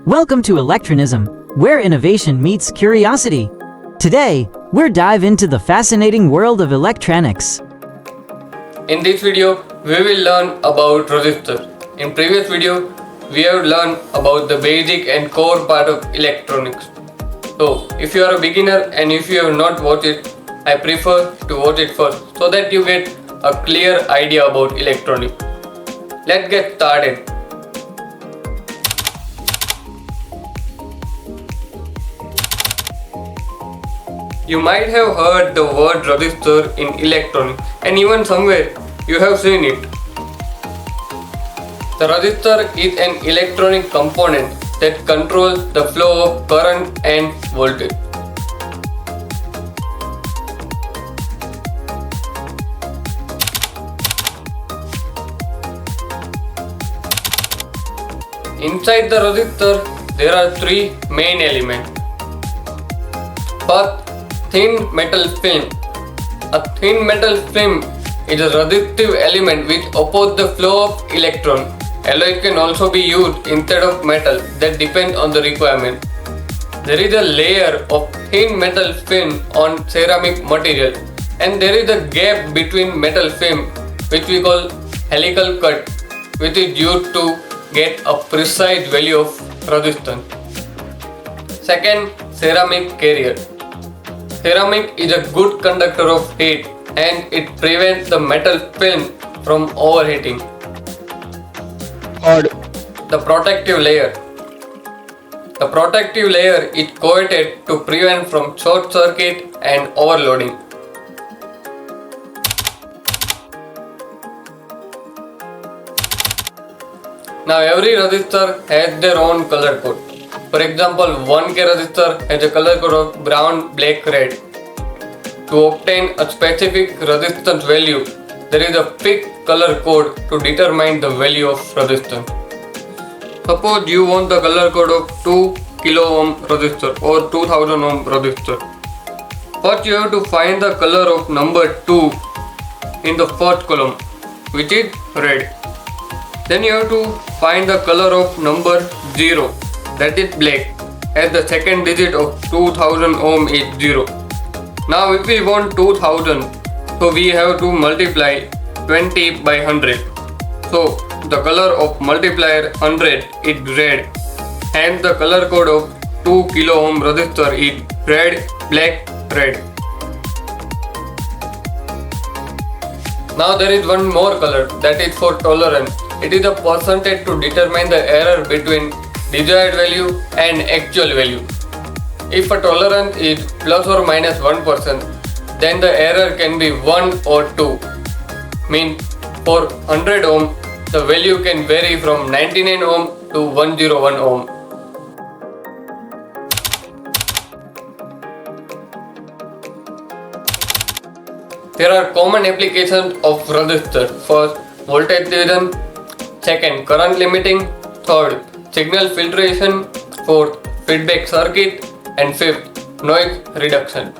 Welcome to Electronism, where innovation meets curiosity. Today, we'll dive into the fascinating world of electronics. In this video, we will learn about resistors. In previous video, we have learned about the basic and core part of electronics. So, if you are a beginner and if you have not watched it, I prefer to watch it first so that you get a clear idea about electronics. Let's get started. You might have heard the word resistor in electronics and even somewhere you have seen it. The resistor is an electronic component that controls the flow of current and voltage. Inside the resistor, there are three main elements. First, thin metal film. A thin metal film is a resistive element which opposes the flow of electron. Alloy can also be used instead of metal, that depends on the requirement. There is a layer of thin metal film on ceramic material and there is a gap between metal film which we call helical cut, which is used to get a precise value of resistance. Second, ceramic carrier. Ceramic is a good conductor of heat and it prevents the metal film from overheating. Third, the protective layer. The protective layer is coated to prevent from short circuit and overloading. Now every resistor has their own color code. For example, 1K resistor has a color code of brown, black, red. To obtain a specific resistance value, there is a fixed color code to determine the value of resistance. Suppose you want the color code of 2 kilo ohm resistor or 2000 ohm resistor. First you have to find the color of number 2 in the first column, which is red. Then you have to find the color of number 0, that is black, as the second digit of 2000 ohm is 0. Now if we want 2000, so we have to multiply 20 by 100. So the color of multiplier 100 is red, and the color code of 2 kilo ohm resistor is red, black, red. Now there is one more color, that is for tolerance. It is a percentage to determine the error between desired value and actual value. If a tolerance is plus or minus 1%, then the error can be 1 or 2. Means for 100 ohm, the value can vary from 99 ohm to 101 ohm. There are common applications of resistor. First, voltage division. Second, current limiting. Third, signal filtration. Fourth, feedback circuit. And fifth, noise reduction.